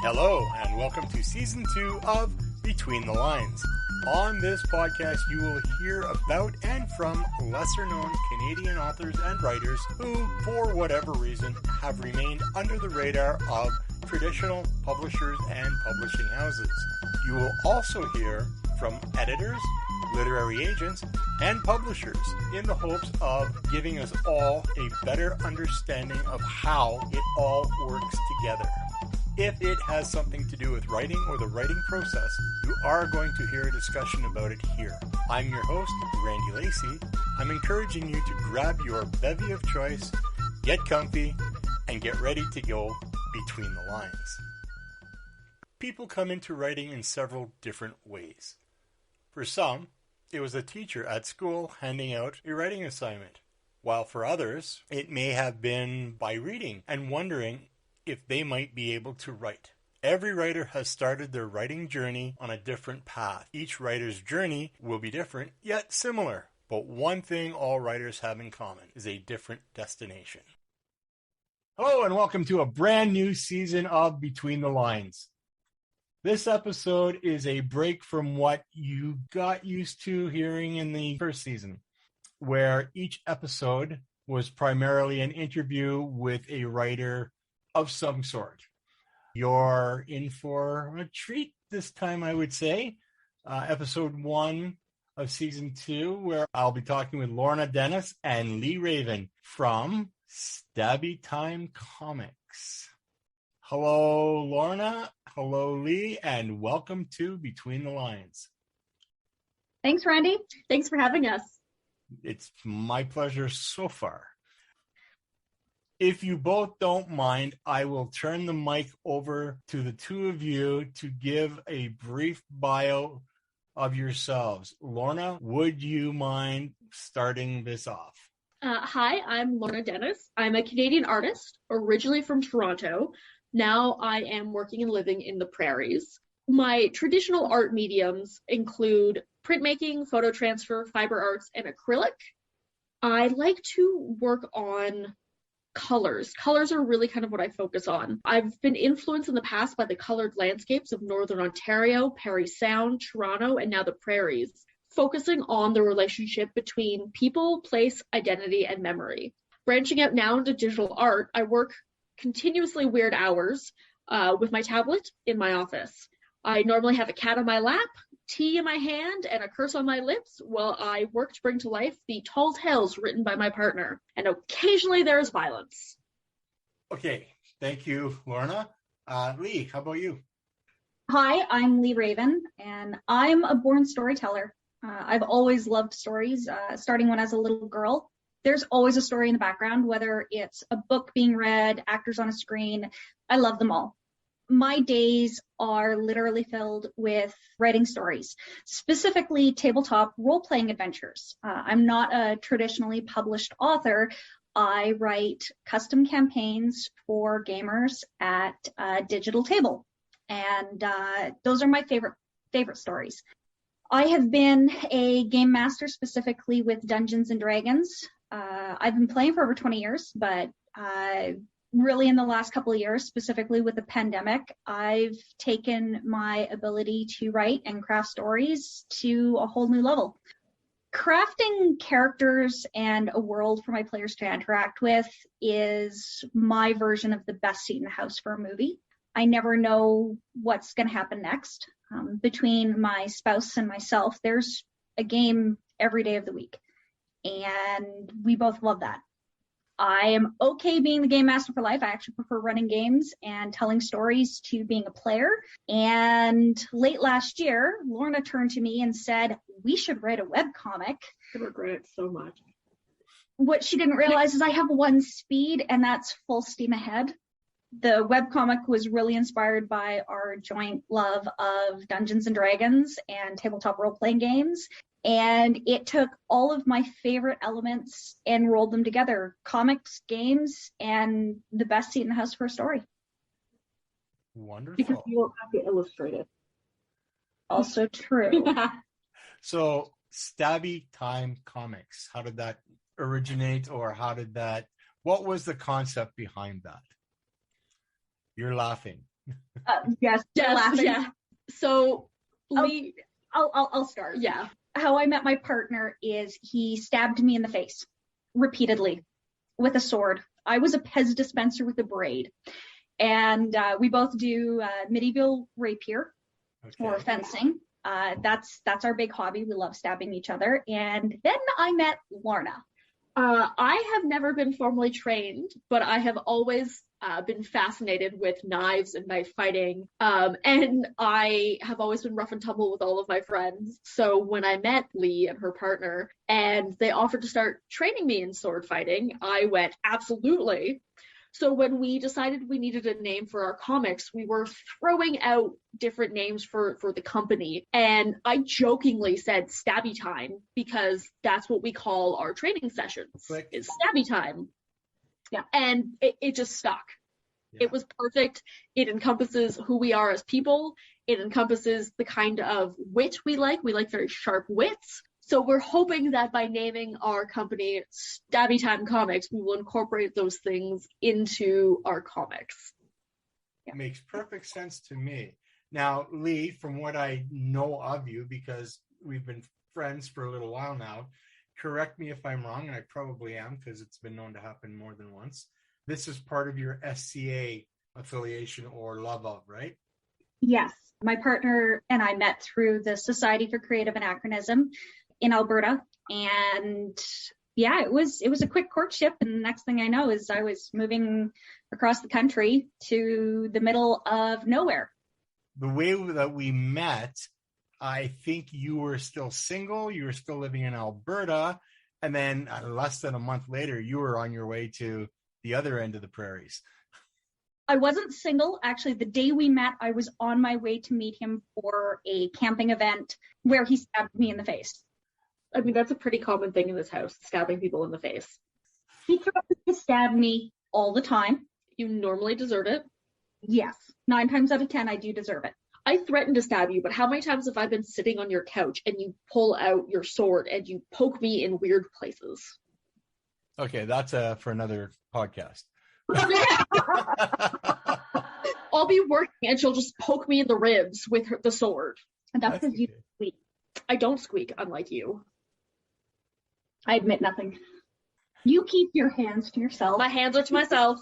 Hello, and welcome to Season 2 of Between the Lines. On this podcast, you will hear about and from lesser-known Canadian authors and writers who, for whatever reason, have remained under the radar of traditional publishers and publishing houses. You will also hear from editors, literary agents, and publishers in the hopes of giving us all a better understanding of how it all works together. If it has something to do with writing or the writing process, you are going to hear a discussion about it here. I'm your host, Randy Lacey. I'm encouraging you to grab your bevy of choice, get comfy, and get ready to go between the lines. People come into writing in several different ways. For some, it was a teacher at school handing out a writing assignment, while for others, it may have been by reading and wondering if they might be able to write. Every writer has started their writing journey on a different path. Each writer's journey will be different, yet similar. But one thing all writers have in common is a different destination. Hello and welcome to a brand new season of Between the Lines. This episode is a break from what you got used to hearing in the first season, where each episode was primarily an interview with a writer of some sort. You're in for a treat this time, I would say. Episode 1 of Season 2, where I'll be talking with Lorna Dennis and Lee Raven from Stabby Time Comics. Hello, Lorna. Hello, Lee, and welcome to Between the Lines. Thanks, Randy. Thanks for having us. It's my pleasure so far. If you both don't mind, I will turn the mic over to the two of you to give a brief bio of yourselves. Lorna, would you mind starting this off? Hi, I'm Lorna Dennis. I'm a Canadian artist, originally from Toronto. Now I am working and living in the prairies. My traditional art mediums include printmaking, photo transfer, fiber arts, and acrylic. I like to work on colors. Colors are really kind of what I focus on. I've been influenced in the past by the colored landscapes of Northern Ontario, Parry Sound, Toronto, and now the prairies, focusing on the relationship between people, place, identity, and memory. Branching out now into digital art, I work continuously weird hours with my tablet in my office. I normally have a cat on my lap, tea in my hand, and a curse on my lips while I work to bring to life the tall tales written by my partner. And occasionally there is violence. Okay, thank you, Lorna. Lee, how about you? Hi, I'm Lee Raven, and I'm a born storyteller. I've always loved stories, starting when I was a little girl. There's always a story in the background, whether it's a book being read, actors on a screen. I love them all. My days are literally filled with writing stories, specifically tabletop role-playing adventures. I'm not a traditionally published author. I write custom campaigns for gamers at a digital table, and those are my favorite stories. I have been a game master specifically with Dungeons and Dragons. I've been playing for over 20 years, but really in the last couple of years, specifically with the pandemic, I've taken my ability to write and craft stories to a whole new level. Crafting characters and a world for my players to interact with is my version of the best seat in the house for a movie. I never know what's going to happen next. Between my spouse and myself, there's a game every day of the week, and we both love that. I am okay being the game master for life. I actually prefer running games and telling stories to being a player. And late last year, Lorna turned to me and said, we should write a webcomic. I regret it so much. What she didn't realize is I have one speed, and that's full steam ahead. The webcomic was really inspired by our joint love of Dungeons and Dragons and tabletop role-playing games. And it took all of my favorite elements and rolled them together. Comics, games, and the best seat in the house for a story. Wonderful. Because you won't have to illustrate it. Also true. So, Stabby Time Comics, how did that originate, or what was the concept behind that? You're laughing. Yes, Yes, laughing. yeah. So Lee, I'll start. yeah. How I met my partner is he stabbed me in the face repeatedly with a sword. I was a Pez dispenser with a braid. And we both do medieval rapier or fencing. That's our big hobby. We love stabbing each other. And then I met Lorna. I have never been formally trained, but I have always been fascinated with knives and knife fighting. And I have always been rough and tumble with all of my friends. So when I met Lee and her partner and they offered to start training me in sword fighting, I went, absolutely. So when we decided we needed a name for our comics, we were throwing out different names for the company. And I jokingly said Stabby Time because that's what we call our training sessions, is Stabby Time. Yeah. And it just stuck. Yeah. It was perfect. It encompasses who we are as people. It encompasses the kind of wit we like. We like very sharp wits. So we're hoping that by naming our company Stabby Time Comics, we will incorporate those things into our comics. Yeah. Makes perfect sense to me. Now, Lee, from what I know of you, because we've been friends for a little while now, correct me if I'm wrong, and I probably am because it's been known to happen more than once. This is part of your SCA affiliation or love of, right? Yes. My partner and I met through the Society for Creative Anachronism in Alberta, and yeah, it was a quick courtship, and the next thing I know is I was moving across the country to the middle of nowhere. The way that we met, I think you were still single, you were still living in Alberta, and then less than a month later you were on your way to the other end of the prairies. I wasn't single. Actually, the day we met, I was on my way to meet him for a camping event where he stabbed me in the face. I mean, that's a pretty common thing in this house, stabbing people in the face. He threatens to stab me all the time. You normally deserve it. Yes. 9 times out of 10, I do deserve it. I threaten to stab you, but how many times have I been sitting on your couch and you pull out your sword and you poke me in weird places? Okay, that's for another podcast. I'll be working and she'll just poke me in the ribs with the sword. And that's because you squeak. I don't squeak, unlike you. I admit nothing. You keep your hands to yourself. My hands are to myself.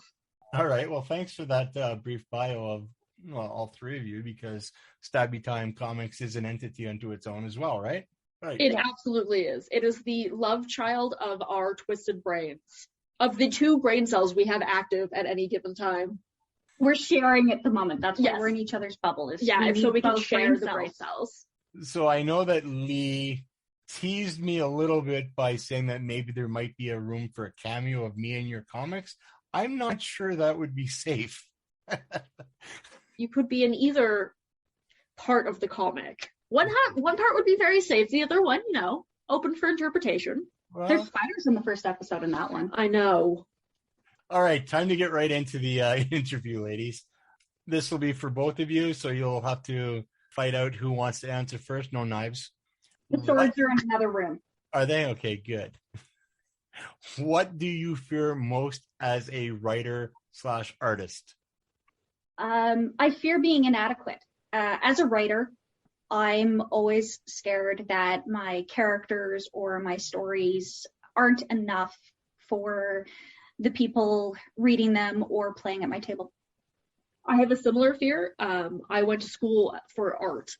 All right. Well, thanks for that brief bio of all three of you, because Stabby Time Comics is an entity unto its own as well, right? Right. It absolutely is. It is the love child of our twisted brains. Of the 2 brain cells we have active at any given time. We're sharing at the moment. That's why we're in each other's bubble. So we can share the brain cells. So I know that Lee teased me a little bit by saying that maybe there might be a room for a cameo of me in your comics. I'm not sure that would be safe. You could be in either part of the comic. One part would be very safe. The other one, open for interpretation. Well, there's spiders in the first episode in that one. I know. All right, time to get right into the interview, ladies. This will be for both of you, so you'll have to fight out who wants to answer first. No knives. The swords are in another room. Are they? Okay, good. What do you fear most as a writer/artist? I fear being inadequate. As a writer, I'm always scared that my characters or my stories aren't enough for the people reading them or playing at my table. I have a similar fear. I went to school for art,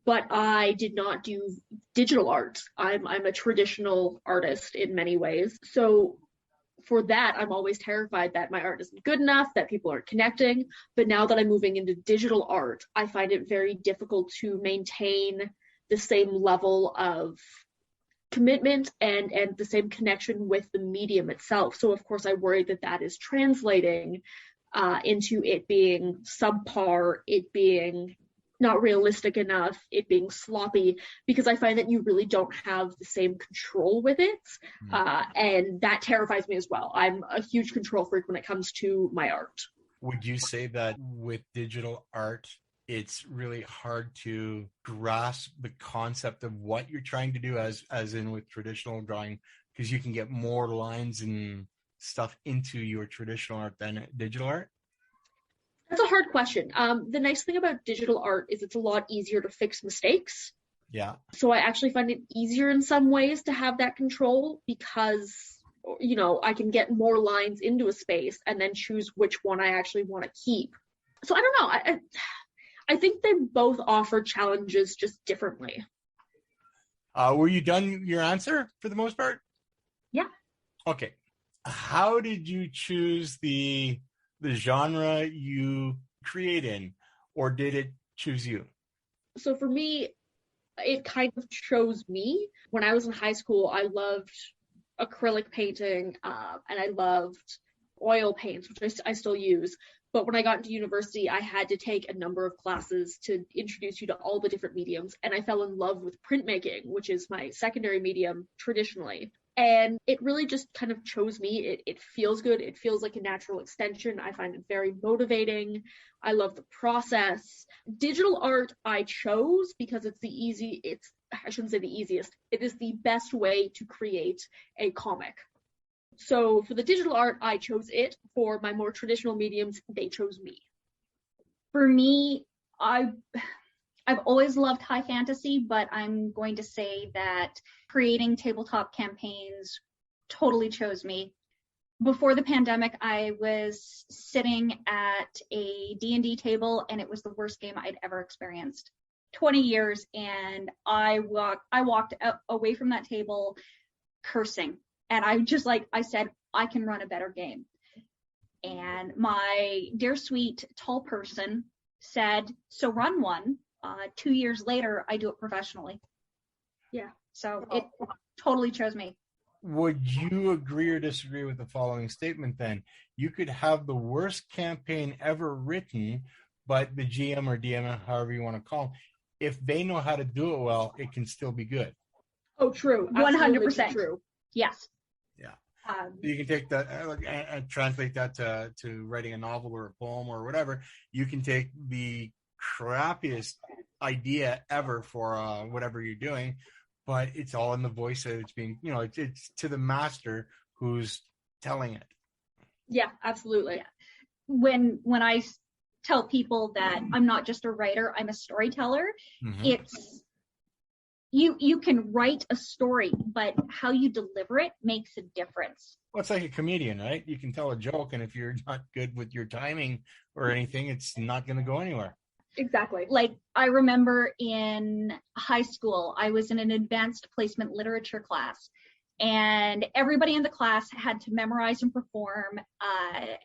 but I did not do digital art. I'm a traditional artist in many ways. So for that, I'm always terrified that my art isn't good enough, that people aren't connecting. But now that I'm moving into digital art, I find it very difficult to maintain the same level of commitment and the same connection with the medium itself. So of course I worry that is translating into it being subpar, it being not realistic enough, it being sloppy, because I find that you really don't have the same control with it. And that terrifies me as well. I'm a huge control freak when it comes to my art. Would you say that with digital art, it's really hard to grasp the concept of what you're trying to do as in with traditional drawing, because you can get more lines and stuff into your traditional art than digital art? That's a hard question. The nice thing about digital art is it's a lot easier to fix mistakes. Yeah. So I actually find it easier in some ways to have that control because, I can get more lines into a space and then choose which one I actually want to keep. So I don't know. I think they both offer challenges just differently. Were you done your answer for the most part? Yeah. Okay. How did you choose the genre you create in, or did it choose you? So for me, it kind of chose me. When I was in high school, I loved acrylic painting, and I loved oil paints, which I still use. But when I got into university, I had to take a number of classes to introduce you to all the different mediums. And I fell in love with printmaking, which is my secondary medium traditionally. And it really just kind of chose me. It feels good. It feels like a natural extension. I find it very motivating. I love the process. Digital art I chose because I shouldn't say the easiest. It is the best way to create a comic. So for the digital art, I chose it. For my more traditional mediums, they chose me. For me, I've always loved high fantasy, but I'm going to say that creating tabletop campaigns totally chose me. Before the pandemic, I was sitting at a D&D table, and it was the worst game I'd ever experienced. 20 years, and I walked away from that table cursing. And I said, I can run a better game. And my dear sweet tall person said, so run one. 2 years later, I do it professionally. Yeah. So it totally chose me. Would you agree or disagree with the following statement then? You could have the worst campaign ever written, but the GM or DM, however you want to call them, if they know how to do it well, it can still be good. Oh, true. 100% true. Yes. Yeah. You can take that and translate that to writing a novel or a poem or whatever. You can take the crappiest idea ever for whatever you're doing, but it's all in the voice that it's being, it's to the master who's telling it. Yeah, absolutely. Yeah. When I tell people that I'm not just a writer, I'm a storyteller, it's you can write a story, but how you deliver it makes a difference. Well, it's like a comedian, right? You can tell a joke, and if you're not good with your timing or anything, it's not going to go anywhere. Exactly. Like, I remember in high school, I was in an advanced placement literature class, and everybody in the class had to memorize and perform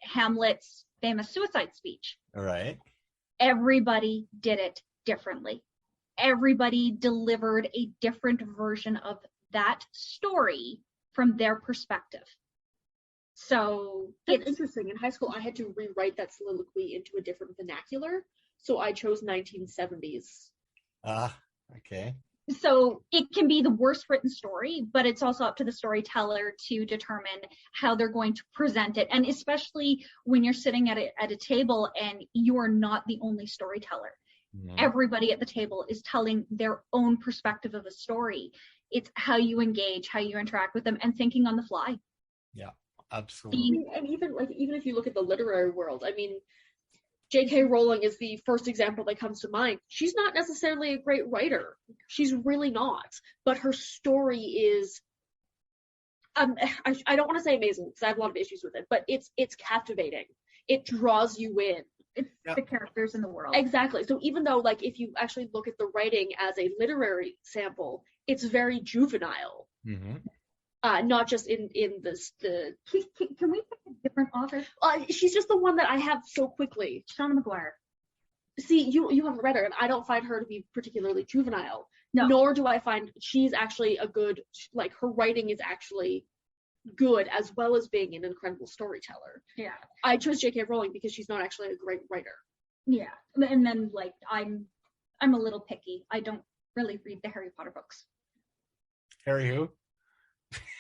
Hamlet's famous suicide speech. All right. Everybody did it differently. Everybody delivered a different version of that story from their perspective. So it's interesting. In high school, I had to rewrite that soliloquy into a different vernacular. So I chose 1970s. Okay. So it can be the worst written story, but it's also up to the storyteller to determine how they're going to present it. And especially when you're sitting at a table and you're not the only storyteller. Mm-hmm. Everybody at the table is telling their own perspective of a story. It's how you engage, how you interact with them, and thinking on the fly. Yeah, absolutely. And even if you look at the literary world, I mean, J.K. Rowling is the first example that comes to mind. She's not necessarily a great writer. She's really not. But her story is, I don't want to say amazing because I have a lot of issues with it, but it's captivating. It draws you in. It's the characters in the world. Exactly. So even though, like, if you actually look at the writing as a literary sample, it's very juvenile. Mm-hmm. Not just in this. Can we pick a different author? She's just the one that I have so quickly. Shauna McGuire. See, you haven't read her, and I don't find her to be particularly juvenile. No. Nor do I find she's actually a good, like, her writing is actually good as well as being an incredible storyteller. Yeah. I chose J.K. Rowling because she's not actually a great writer. Yeah. And then, like, I'm a little picky. I don't really read the Harry Potter books. Harry who?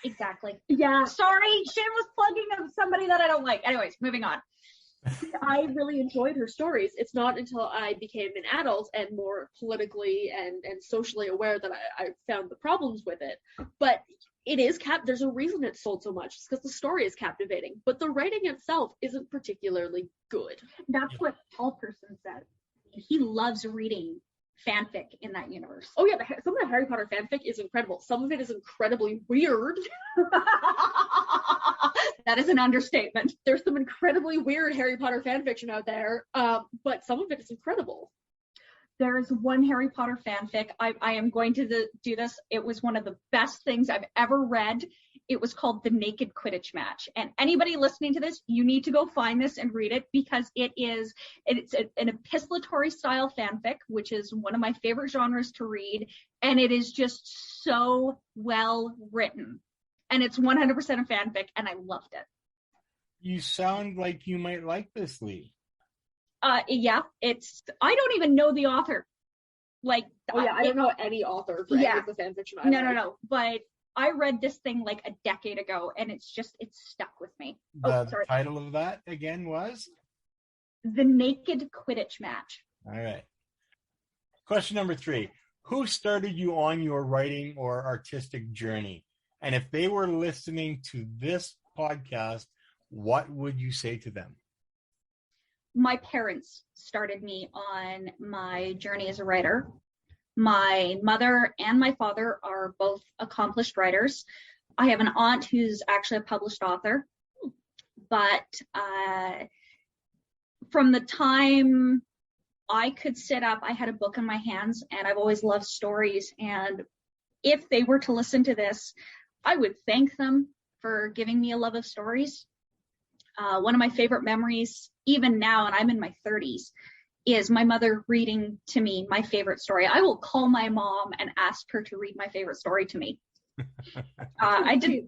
Exactly. Yeah. Sorry, shameless plugging of somebody that I don't like. Anyways, moving on. I really enjoyed her stories. It's not until I became an adult and more politically and socially aware that I found the problems with it. But it is there's a reason it's sold so much. It's because the story is captivating, but the writing itself isn't particularly good. That's what Paul Person said. He loves reading fanfic in that universe. Oh yeah, some of the Harry Potter fanfic is incredible. Some of it is incredibly weird. That is an understatement. There's some incredibly weird Harry Potter fanfiction out there, but some of it is incredible. There is one Harry Potter fanfic. I am going to do this. It was one of the best things I've ever read. It was called The Naked Quidditch Match. And anybody listening to this, you need to go find this and read it, because it's an epistolatory style fanfic, which is one of my favorite genres to read. And it is just so well written. And it's 100% a fanfic, and I loved it. You sound like you might like this, Lee. Yeah, I don't even know the author. Like, I don't know any author for any of the fanfiction. No. But I read this thing like a decade ago, and it's stuck with me. The title of that again was? The Naked Quidditch Match. All right. Question number 3. Who started you on your writing or artistic journey? And if they were listening to this podcast, what would you say to them? My parents started me on my journey as a writer. My mother and my father are both accomplished writers. I have an aunt who's actually a published author. But from the time I could sit up, I had a book in my hands, and I've always loved stories. And if they were to listen to this, I would thank them for giving me a love of stories. One of my favorite memories, even now, and I'm in my 30s, is my mother reading to me my favorite story. I will call my mom and ask her to read my favorite story to me. I did.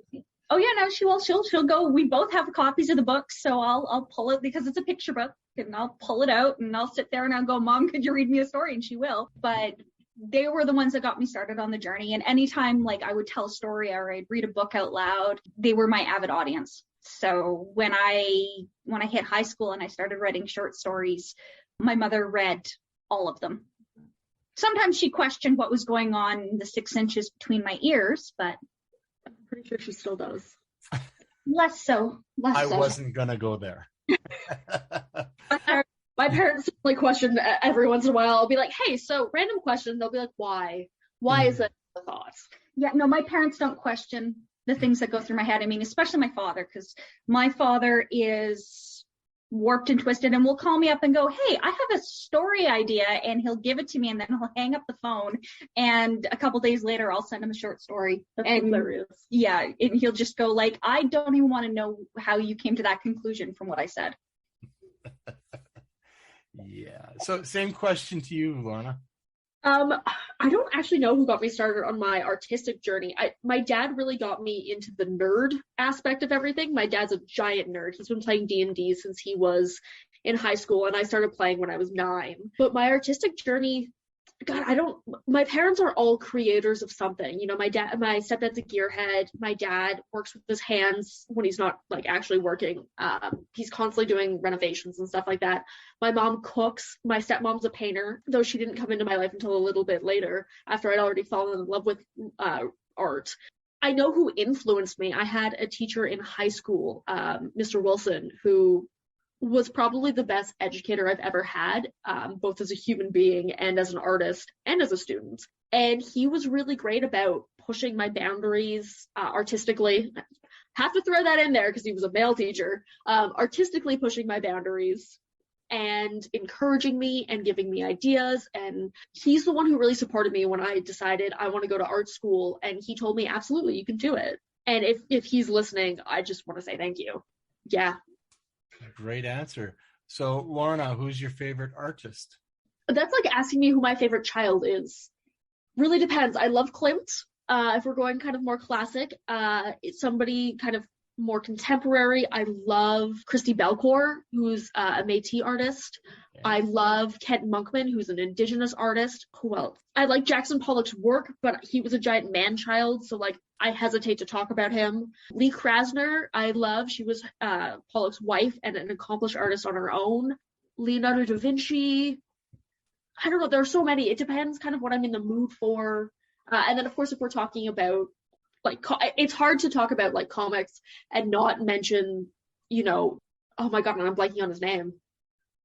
Oh yeah, no, she will. She'll go. We both have copies of the book, so I'll pull it because it's a picture book, and I'll pull it out and I'll sit there and I'll go, Mom, could you read me a story? And she will. But they were the ones that got me started on the journey. And anytime like I would tell a story or I'd read a book out loud, they were my avid audience. So when I hit high school and I started writing short stories, my mother read all of them. Sometimes she questioned what was going on in the 6 inches between my ears, but I'm pretty sure she still does. Less so. I wasn't going to go there. My parents like question every once in a while. I'll be like, hey, so random question. They'll be like, why? Why is that a thought? Yeah, no, my parents don't question the things that go through my head. I mean, especially my father, because my father is warped and twisted and will call me up and go, hey, I have a story idea, and he'll give it to me, and then he'll hang up the phone, and a couple days later I'll send him a short story. That's and hilarious. Yeah, and he'll just go like, I don't even want to know how you came to that conclusion from what I said. Yeah. So same question to you, Lorna. I don't actually know who got me started on my artistic journey. My dad really got me into the nerd aspect of everything. My dad's a giant nerd. He's been playing D&D since he was in high school, and I started playing when I was 9. But my artistic journey, God, my parents are all creators of something. You know, my stepdad's a gearhead. My dad works with his hands when he's not like actually working. He's constantly doing renovations and stuff like that. My mom cooks. My stepmom's a painter, though she didn't come into my life until a little bit later after I'd already fallen in love with art. I know who influenced me. I had a teacher in high school, Mr. Wilson, who was probably the best educator I've ever had, both as a human being and as an artist and as a student. And he was really great about pushing my boundaries artistically. Have to throw that in there because he was a male teacher. Artistically pushing my boundaries and encouraging me and giving me ideas. And he's the one who really supported me when I decided I want to go to art school. And he told me, absolutely, you can do it. And if he's listening, I just want to say thank you. Yeah. Great answer. So, Lorna, who's your favorite artist? That's like asking me who my favorite child is. Really depends. I love Klimt. If we're going kind of more classic, it's somebody kind of more contemporary. I love Christy Belcourt, who's a Métis artist. Okay. I love Kent Monkman, who's an Indigenous artist. Who else? I like Jackson Pollock's work, but he was a giant man-child, so like I hesitate to talk about him. Lee Krasner, I love. She was Pollock's wife and an accomplished artist on her own. Leonardo da Vinci. I don't know. There are so many. It depends kind of what I'm in the mood for. And then, of course, if we're talking about like, it's hard to talk about like comics and not mention, oh my God, and I'm blanking on his name.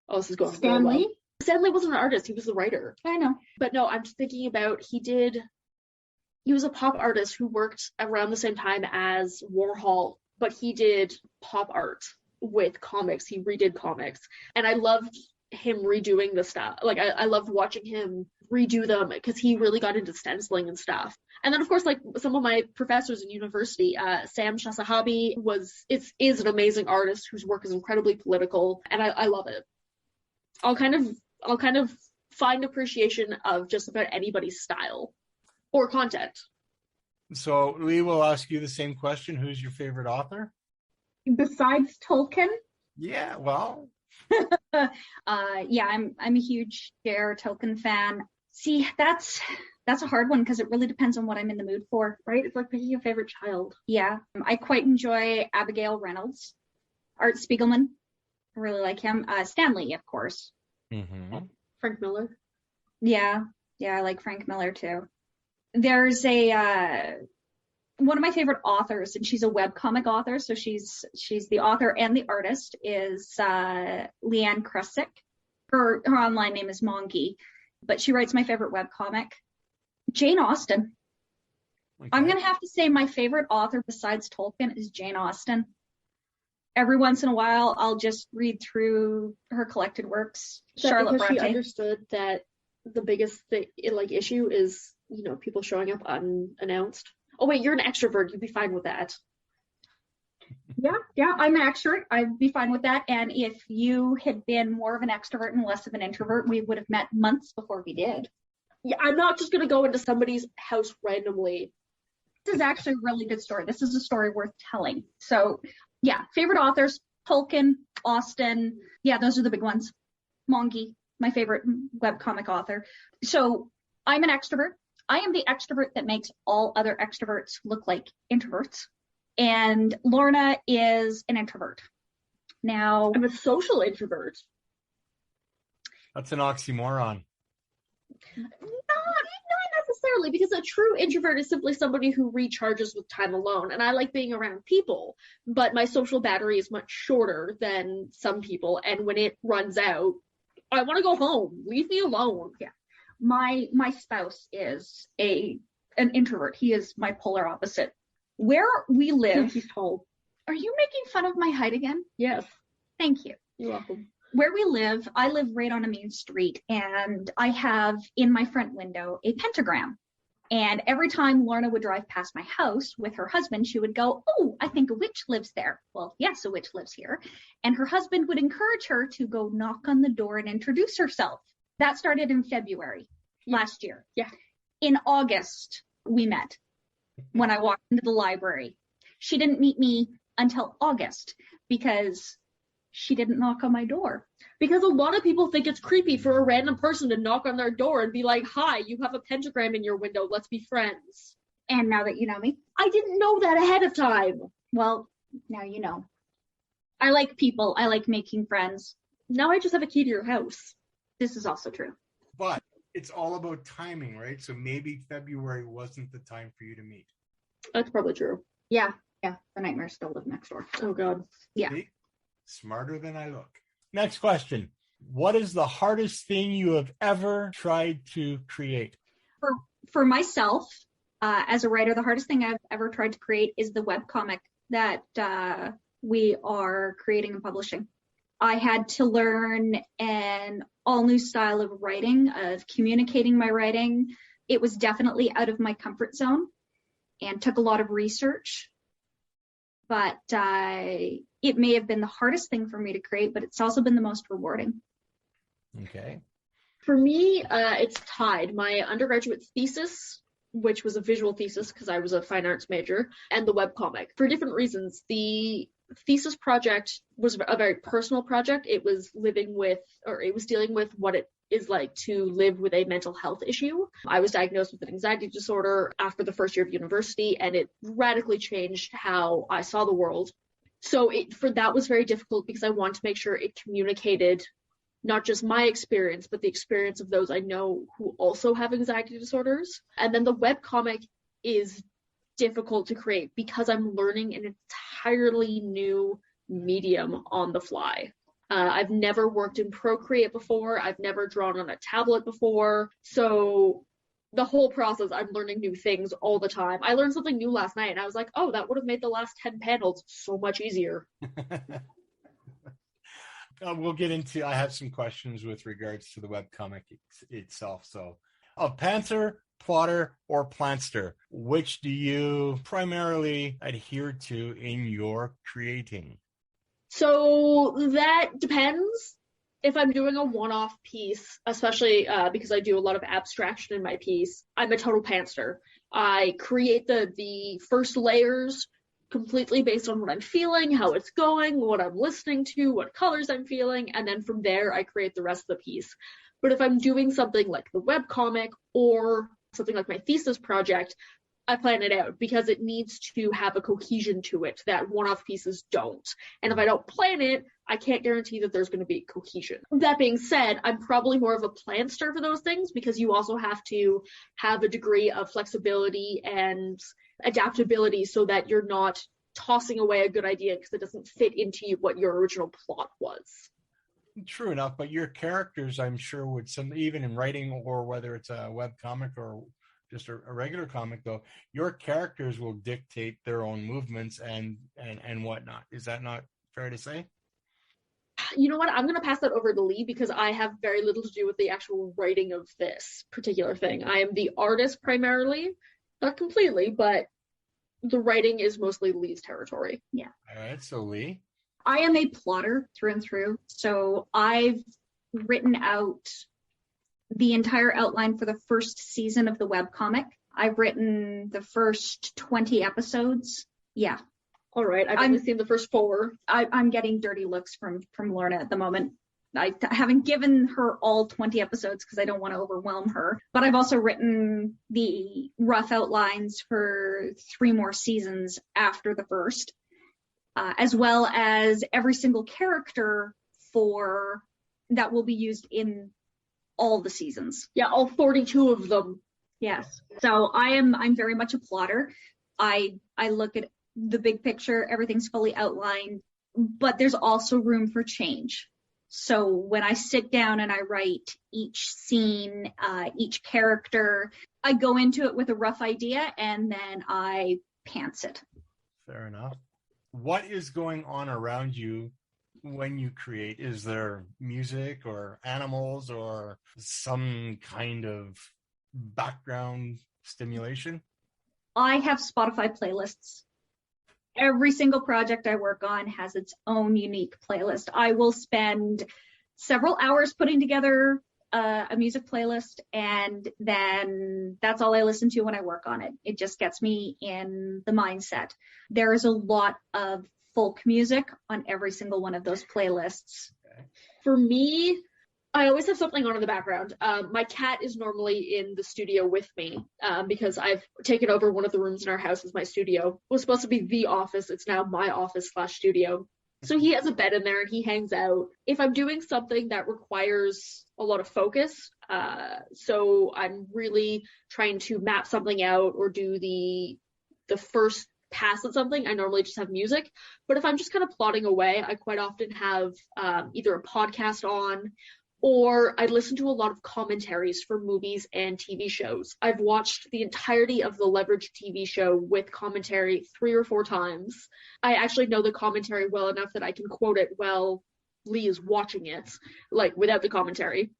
Oh, this is going Stan really Lee? well. Stan Lee wasn't an artist, he was the writer. I know. But no, I'm just thinking about, he was a pop artist who worked around the same time as Warhol, but he did pop art with comics. He redid comics. And I loved him redoing the stuff. Like, I loved watching him redo them because he really got into stenciling and stuff. And then, of course, like some of my professors in university, Sam Shasahabi is an amazing artist whose work is incredibly political, and I love it. I'll kind of find appreciation of just about anybody's style or content. So we will ask you the same question. Who's your favorite author? Besides Tolkien? Yeah, well. Yeah, I'm a huge J.R. Tolkien fan. See, that's a hard one because it really depends on what I'm in the mood for. Right? It's like picking a favorite child. Yeah, I quite enjoy Abigail Reynolds, Art Spiegelman. I really like him. Stan Lee, of course. Mm-hmm. Frank Miller. Yeah, I like Frank Miller too. There's one of my favorite authors, and she's a webcomic author, so she's the author and the artist, is Leanne Krusik. Her online name is Mongi, but she writes my favorite webcomic, Jane Austen. Okay. I'm going to have to say my favorite author besides Tolkien is Jane Austen. Every once in a while, I'll just read through her collected works. Charlotte Bronte. She understood that the biggest issue is, people showing up unannounced. Oh wait, you're an extrovert. You'd be fine with that. Yeah, I'm an extrovert. I'd be fine with that. And if you had been more of an extrovert and less of an introvert, we would have met months before we did. Yeah, I'm not just going to go into somebody's house randomly. This is actually a really good story. This is a story worth telling. So, yeah, favorite authors, Tolkien, Austen. Yeah, those are the big ones. Mongi, my favorite webcomic author. So, I'm an extrovert. I am the extrovert that makes all other extroverts look like introverts. And Lorna is an introvert. Now, I'm a social introvert. That's an oxymoron. Not necessarily, because a true introvert is simply somebody who recharges with time alone. And I like being around people, but my social battery is much shorter than some people. And when it runs out, I want to go home. Leave me alone. Yeah. My spouse is an introvert. He is my polar opposite. Where we live, he's tall. Are you making fun of my height again? Yes. Thank you. You're welcome. Where we live, I live right on a main street, and I have in my front window a pentagram. And every time Lorna would drive past my house with her husband, she would go, "Oh, I think a witch lives there." Well, yes, a witch lives here. And her husband would encourage her to go knock on the door and introduce herself. That started in February last year. Yeah. In August, we met when I walked into the library. She didn't meet me until August because she didn't knock on my door. Because a lot of people think it's creepy for a random person to knock on their door and be like, "Hi, you have a pentagram in your window. Let's be friends." And now that you know me, I didn't know that ahead of time. Well, now you know. I like people. I like making friends. Now I just have a key to your house. This is also true. But it's all about timing, right? So maybe February wasn't the time for you to meet. That's probably true. Yeah. The nightmares still live next door. Oh, God. Yeah. See? Smarter than I look. Next question. What is the hardest thing you have ever tried to create? For myself, as a writer, the hardest thing I've ever tried to create is the webcomic that we are creating and publishing. I had to learn an all new style of writing, of communicating my writing. It was definitely out of my comfort zone and took a lot of research. But it may have been the hardest thing for me to create, but it's also been the most rewarding. Okay. For me, it's tied. My undergraduate thesis, which was a visual thesis because I was a fine arts major, and the webcomic. For different reasons. The thesis project was a very personal project. It was dealing with what it is like to live with a mental health issue. I was diagnosed with an anxiety disorder after the first year of university, and it radically changed how I saw the world. So that was very difficult because I wanted to make sure it communicated not just my experience, but the experience of those I know who also have anxiety disorders. And then the webcomic is difficult to create because I'm learning an entirely new medium on the fly. I've never worked in Procreate before. I've never drawn on a tablet before. So the whole process, I'm learning new things all the time. I learned something new last night and I was like, oh, that would have made the last 10 panels so much easier. We'll get into, I have some questions with regards to the webcomic itself. So, a pantser, plotter, or plantster, which do you primarily adhere to in your creating? So that depends. If I'm doing a one-off piece, especially because I do a lot of abstraction in my piece, I'm a total pantser. I create the first layers completely based on what I'm feeling, how it's going, what I'm listening to, what colors I'm feeling, and then from there I create the rest of the piece. But if I'm doing something like the webcomic or something like my thesis project, I plan it out because it needs to have a cohesion to it that one-off pieces don't. And if I don't plan it, I can't guarantee that there's going to be cohesion. That being said, I'm probably more of a planster for those things because you also have to have a degree of flexibility and adaptability so that you're not tossing away a good idea because it doesn't fit into what your original plot was. True enough, but your characters, I'm sure, would even in writing or whether it's a webcomic or just a regular comic, though, your characters will dictate their own movements and whatnot. Is that not fair to say? You know what? I'm going to pass that over to Lee because I have very little to do with the actual writing of this particular thing. I am the artist primarily, not completely, but the writing is mostly Lee's territory. Yeah. All right, so Lee? I am a plotter through and through. So I've written out the entire outline for the first season of the webcomic. I've written the first 20 episodes. Yeah. All right. I've only seen the first 4. I'm getting dirty looks from Lorna at the moment. I haven't given her all 20 episodes because I don't want to overwhelm her. But I've also written the rough outlines for 3 more seasons after the first, as well as every single character that will be used in all the seasons. Yeah, all 42 of them. Yes. So I'm very much a plotter. I look at the big picture, everything's fully outlined, but there's also room for change. So when I sit down and I write each scene, each character, I go into it with a rough idea and then I pants it. Fair enough. What is going on around you when you create? Is there music or animals or some kind of background stimulation? I have Spotify playlists. Every single project I work on has its own unique playlist. I will spend several hours putting together a music playlist, and then that's all I listen to when I work on it. It just gets me in the mindset. There is a lot of folk music on every single one of those playlists. Okay. For me, I always have something on in the background. My cat is normally in the studio with me because I've taken over one of the rooms in our house as my studio. It was supposed to be the office. It's now my office/studio. So he has a bed in there and he hangs out. If I'm doing something that requires a lot of focus, so I'm really trying to map something out or do the first pass at something, I normally just have music. But if I'm just kind of plodding away, I quite often have either a podcast on, or I listen to a lot of commentaries for movies and TV shows. I've watched the entirety of the Leverage TV show with commentary 3 or 4 times. I actually know the commentary well enough that I can quote it while Lee is watching it, like without the commentary.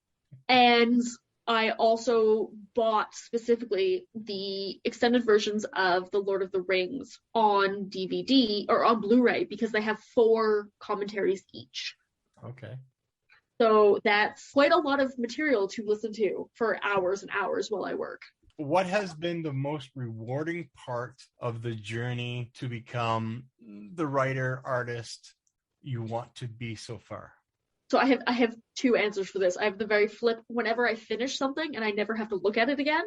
And I also bought specifically the extended versions of The Lord of the Rings on DVD or on Blu-ray because they have 4 commentaries each. Okay. So that's quite a lot of material to listen to for hours and hours while I work. What has been the most rewarding part of the journey to become the writer, artist you want to be so far? So I have 2 answers for this. I have the very flip, whenever I finish something and I never have to look at it again.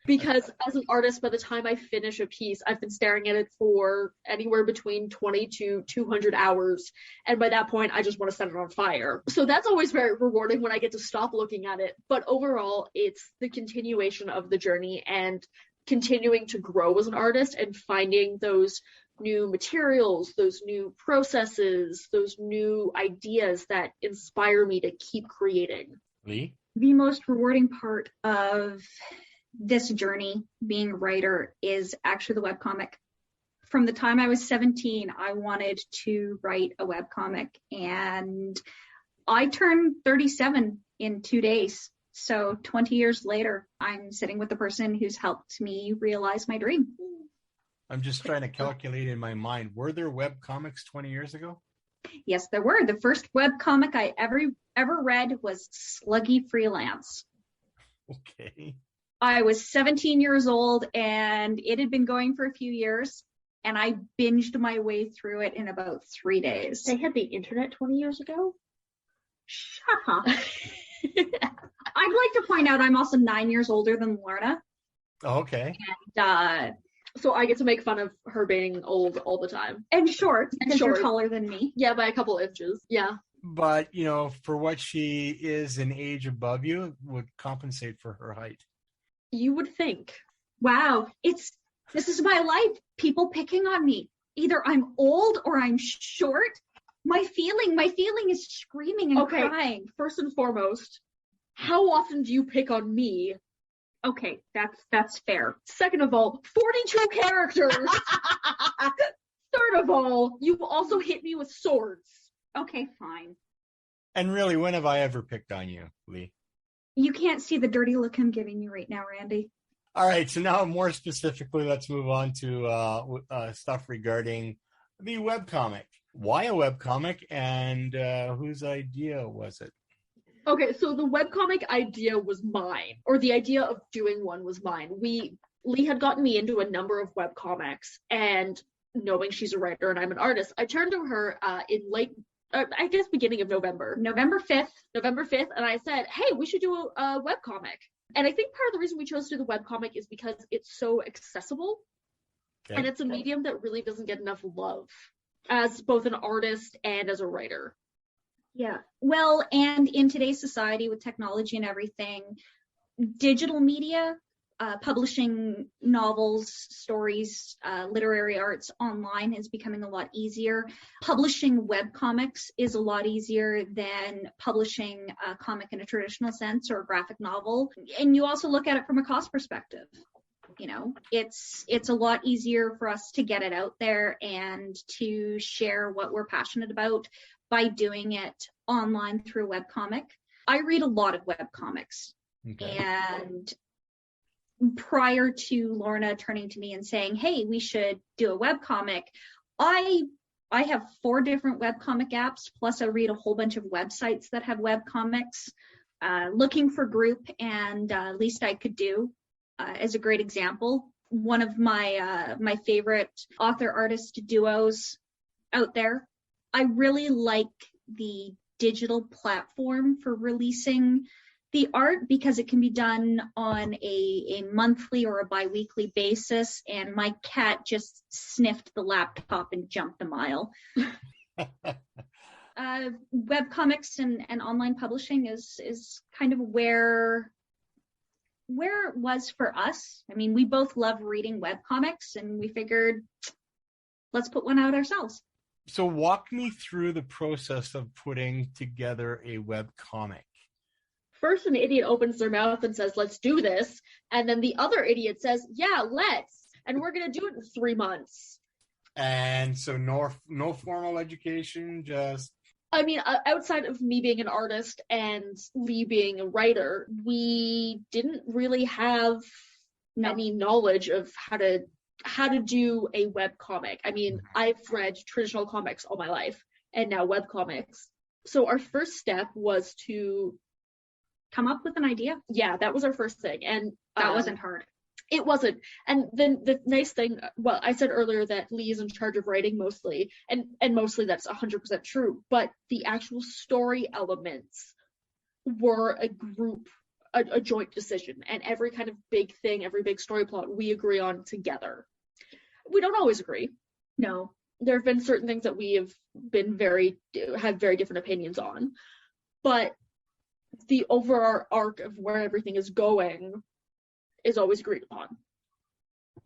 Because as an artist, by the time I finish a piece, I've been staring at it for anywhere between 20 to 200 hours. And by that point, I just want to set it on fire. So that's always very rewarding when I get to stop looking at it. But overall, it's the continuation of the journey and continuing to grow as an artist and finding those new materials, those new processes, those new ideas that inspire me to keep creating. Lee? The most rewarding part of this journey being a writer is actually the webcomic. From the time I was 17, I wanted to write a webcomic, and I turned 37 in 2 days. So 20 years later, I'm sitting with the person who's helped me realize my dream. I'm just trying to calculate in my mind. Were there web comics 20 years ago? Yes, there were. The first webcomic I ever read was Sluggy Freelance. Okay. I was 17 years old, and it had been going for a few years, and I binged my way through it in about 3 days. They had the internet 20 years ago? Shut up. I'd like to point out I'm also 9 years older than Lorna. Okay. And so I get to make fun of her being old all the time. and short, because short. you're taller than me. Yeah, by a couple inches. Yeah. But, for what she is an age above you, would compensate for her height. You would think. Wow, this is my life. People picking on me. Either I'm old or I'm short. My feeling is screaming and crying. First and foremost, how often do you pick on me? Okay, that's fair. Second of all, 42 characters. Third of all, you also hit me with swords. Okay, fine. And really, when have I ever picked on you, Lee? You can't see the dirty look I'm giving you right now, Randy. All right, so now more specifically, let's move on to stuff regarding the webcomic. Why a webcomic, and whose idea was it? Okay, so the webcomic idea was mine, or the idea of doing one was mine. Lee had gotten me into a number of webcomics, and knowing she's a writer and I'm an artist, I turned to her in beginning of November. November 5th. And I said, hey, we should do a webcomic. And I think part of the reason we chose to do the webcomic is because it's so accessible. Okay. And it's a medium that really doesn't get enough love as both an artist and as a writer. Yeah. Well, and in today's society with technology and everything, digital media, publishing novels, stories, literary arts online is becoming a lot easier. Publishing webcomics is a lot easier than publishing a comic in a traditional sense or a graphic novel. And you also look at it from a cost perspective. It's a lot easier for us to get it out there and to share what we're passionate about by doing it online through a webcomic. I read a lot of webcomics. Okay. And prior to Lorna turning to me and saying, hey, we should do a webcomic, I have 4 different webcomic apps, plus I read a whole bunch of websites that have webcomics, looking for group, and Least I Could Do is a great example. One of my favorite author-artist duos out there. I really like the digital platform for releasing the art because it can be done on a monthly or a bi-weekly basis, and my cat just sniffed the laptop and jumped a mile. Webcomics and online publishing is kind of where it was for us. I mean, we both love reading webcomics, and we figured, let's put one out ourselves. So walk me through the process of putting together a webcomic. First, an idiot opens their mouth and says, let's do this. And then the other idiot says, yeah, let's. And we're going to do it in 3 months. And so no formal education, just... I mean, outside of me being an artist and Lee being a writer, we didn't really have any knowledge of how to do a webcomic. I mean, I've read traditional comics all my life and now webcomics. So our first step was to come up with an idea. Yeah, that was our first thing. And that wasn't hard. It wasn't. And then the nice thing, well, I said earlier that Lee is in charge of writing mostly, and mostly that's 100% true, but the actual story elements were a joint decision, and every kind of big thing, every big story plot we agree on together. We don't always agree. No. There have been certain things that we have had very different opinions on, but the overall arc of where everything is going is always agreed upon.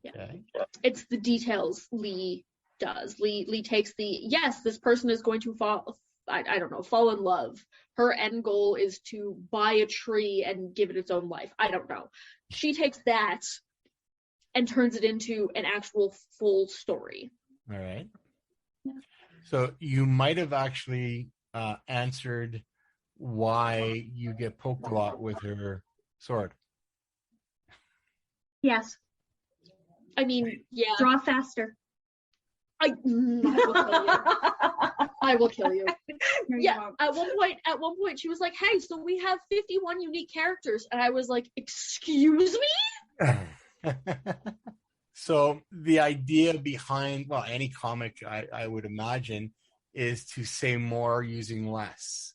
Okay. It's the details Lee does. Lee takes yes, this person is going to fall in love. Her end goal is to buy a tree and give it its own life. I don't know. She takes that and turns it into an actual full story. All right. Yeah. So you might have actually answered why you get poked a lot with her sword. Yes. I mean, yeah. Draw faster. I will kill you. I will kill you. No, Yeah. At one point, she was like, "Hey, so we have 51 unique characters," and I was like, "Excuse me?" So the idea behind, any comic, I would imagine, is to say more using less.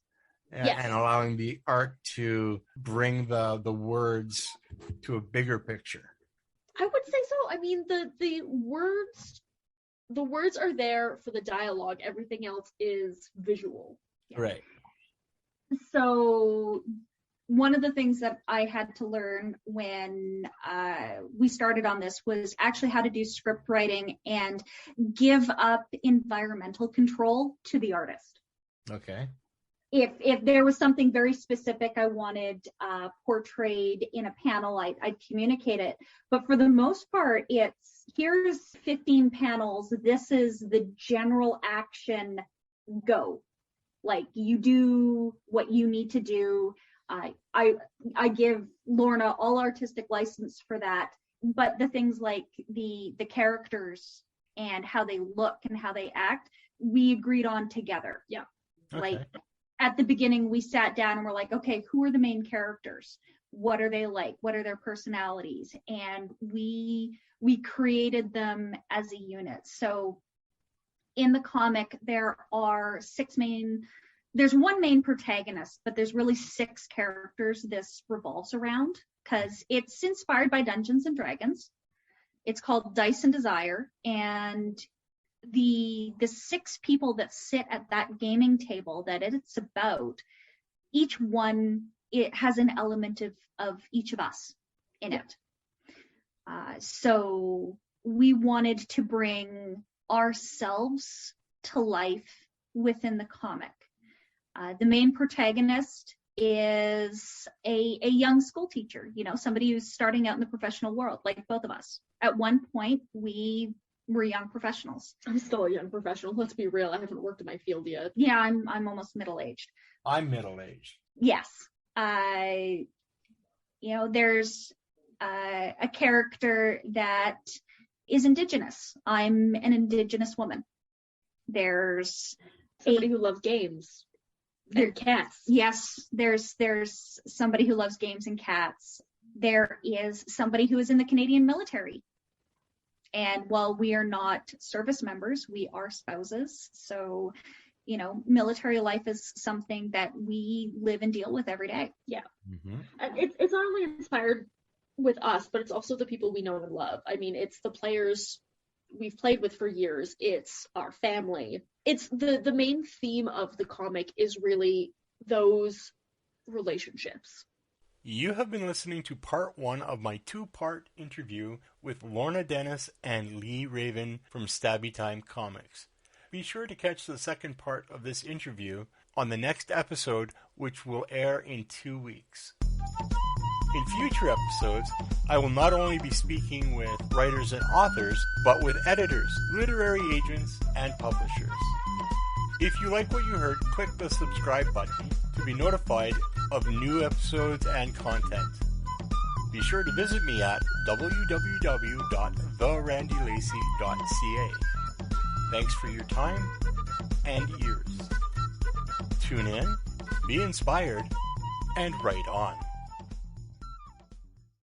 Yes. And allowing the art to bring the words to a bigger picture. I would say so. I mean, the words are there for the dialogue. Everything else is visual. Yeah. Right. So one of the things that I had to learn when we started on this was actually how to do script writing and give up environmental control to the artist. Okay. If there was something very specific I wanted portrayed in a panel, I'd communicate it. But for the most part, it's here's 15 panels. This is the general action. Go. Like, you do what you need to do. I give Lorna all artistic license for that. But the things like the characters and how they look and how they act, we agreed on together. Yeah. Okay. Like, at the beginning, we sat down and we're like, okay, who are the main characters? What are they like? What are their personalities? And we created them as a unit. So in the comic, there's one main protagonist, but there's really 6 characters this revolves around because it's inspired by Dungeons and Dragons. It's called Dice and Desire, and the 6 people that sit at that gaming table that it's about, each one, it has an element of each of us in it. So we wanted to bring ourselves to life within the comic. The main protagonist is a young school teacher, somebody who's starting out in the professional world, like both of us. At one point, we're young professionals. I'm still a young professional. Let's be real. I haven't worked in my field yet. Yeah, I'm almost middle-aged. I'm middle-aged. Yes. There's a character that is Indigenous. I'm an Indigenous woman. There's somebody who loves games and cats. Yes, there's somebody who loves games and cats. There is somebody who is in the Canadian military. And while we are not service members, we are spouses. So, military life is something that we live and deal with every day. Yeah. Mm-hmm. And it's not only inspired with us, but it's also the people we know and love. I mean, it's the players we've played with for years. It's our family. It's the main theme of the comic is really those relationships. You have been listening to part 1 of my 2-part interview with Lorna Dennis and Lee Raven from Stabby Time Comics. Be sure to catch the second part of this interview on the next episode, which will air in 2 weeks. In future episodes, I will not only be speaking with writers and authors, but with editors, literary agents, and publishers. If you like what you heard, click the subscribe button to be notified of new episodes and content. Be sure to visit me at www.therandylacey.ca. Thanks for your time and ears. Tune in, be inspired, and write on.